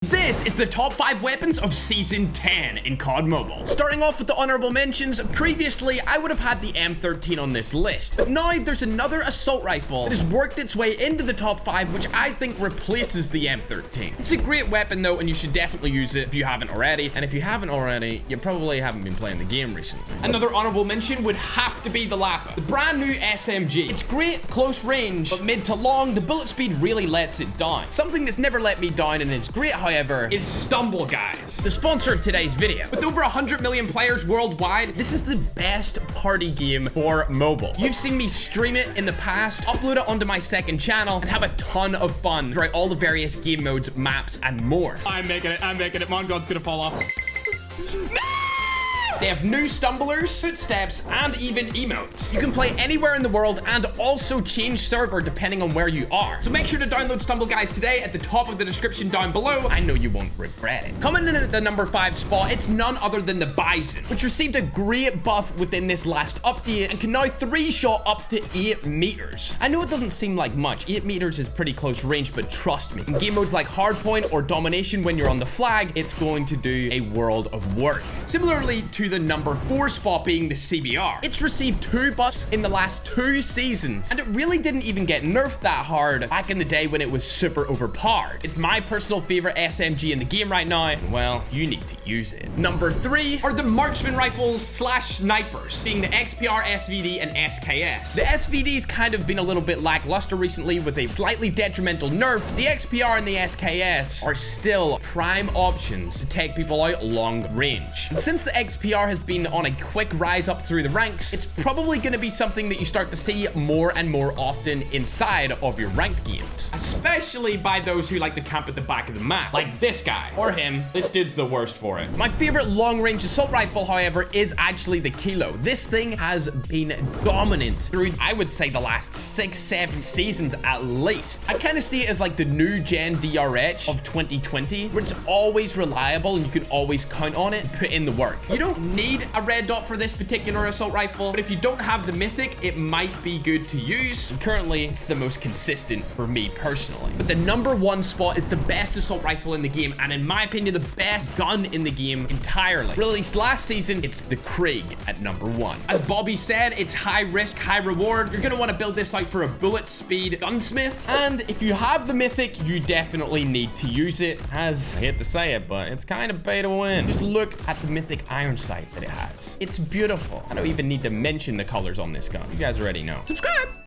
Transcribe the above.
This is the top 5 weapons of Season 10 in COD Mobile. Starting off with the honorable mentions, previously I would have had the M13 on this list, but now there's another assault rifle that has worked its way into the top 5, which I think replaces the M13. It's a great weapon though, and you should definitely use it if you haven't already, and if you haven't already, you probably haven't been playing the game recently. Another honorable mention would have to be the Lapa, the brand new SMG. It's great close range, but mid to long, the bullet speed really lets it down. Something that's never let me down and is great, however, is Stumble Guys, the sponsor of today's video. With over 100 million players worldwide, this is the best party game for mobile. You've seen me stream it in the past, upload it onto my second channel, and have a ton of fun throughout all the various game modes, maps, and more. I'm making it. Mongod's gonna fall off. No! They have new stumblers, footsteps, and even emotes. You can play anywhere in the world and also change server depending on where you are. So make sure to download Stumble Guys today at the top of the description down below. I know you won't regret it. Coming in at the number 5 spot, it's none other than the Bison, which received a great buff within this last update and can now 3-shot up to 8 meters. I know it doesn't seem like much. 8 meters is pretty close range, but trust me, in game modes like Hardpoint or Domination when you're on the flag, it's going to do a world of work. Similarly to the number 4 spot being the CBR. It's received 2 buffs in the last 2 seasons, and it really didn't even get nerfed that hard back in the day when it was super overpowered. It's my personal favorite SMG in the game right now, and well, you need to use it. Number 3 are the Marksman rifles slash snipers, being the XPR, SVD, and SKS. The SVD's kind of been a little bit lackluster recently with a slightly detrimental nerf. The XPR and the SKS are still prime options to take people out long range. And since the XPR has been on a quick rise up through the ranks, it's probably going to be something that you start to see more and more often inside of your ranked games, especially by those who like to camp at the back of the map, like this guy or him. This dude's the worst for it. My favorite long-range assault rifle, however, is actually the Kilo. This thing has been dominant through, I would say, the last 6-7 seasons at least. I kind of see it as like the new gen DRH of 2020, where it's always reliable and you can always count on it and put in the work. You don't need a red dot for this particular assault rifle, but if you don't have the mythic, it might be good to use. And currently, it's the most consistent for me personally. But the number 1 spot is the best assault rifle in the game, and in my opinion, the best gun in the game entirely. Released last season, it's the Krieg at number 1. As Bobby said, it's high risk, high reward. You're gonna want to build this out for a bullet speed gunsmith, and if you have the mythic, you definitely need to use it, as I hate to say it, but it's kind of pay to win. Just look at the mythic iron sight that it has. It's beautiful. I don't even need to mention the colors on this gun. You guys already know. Subscribe!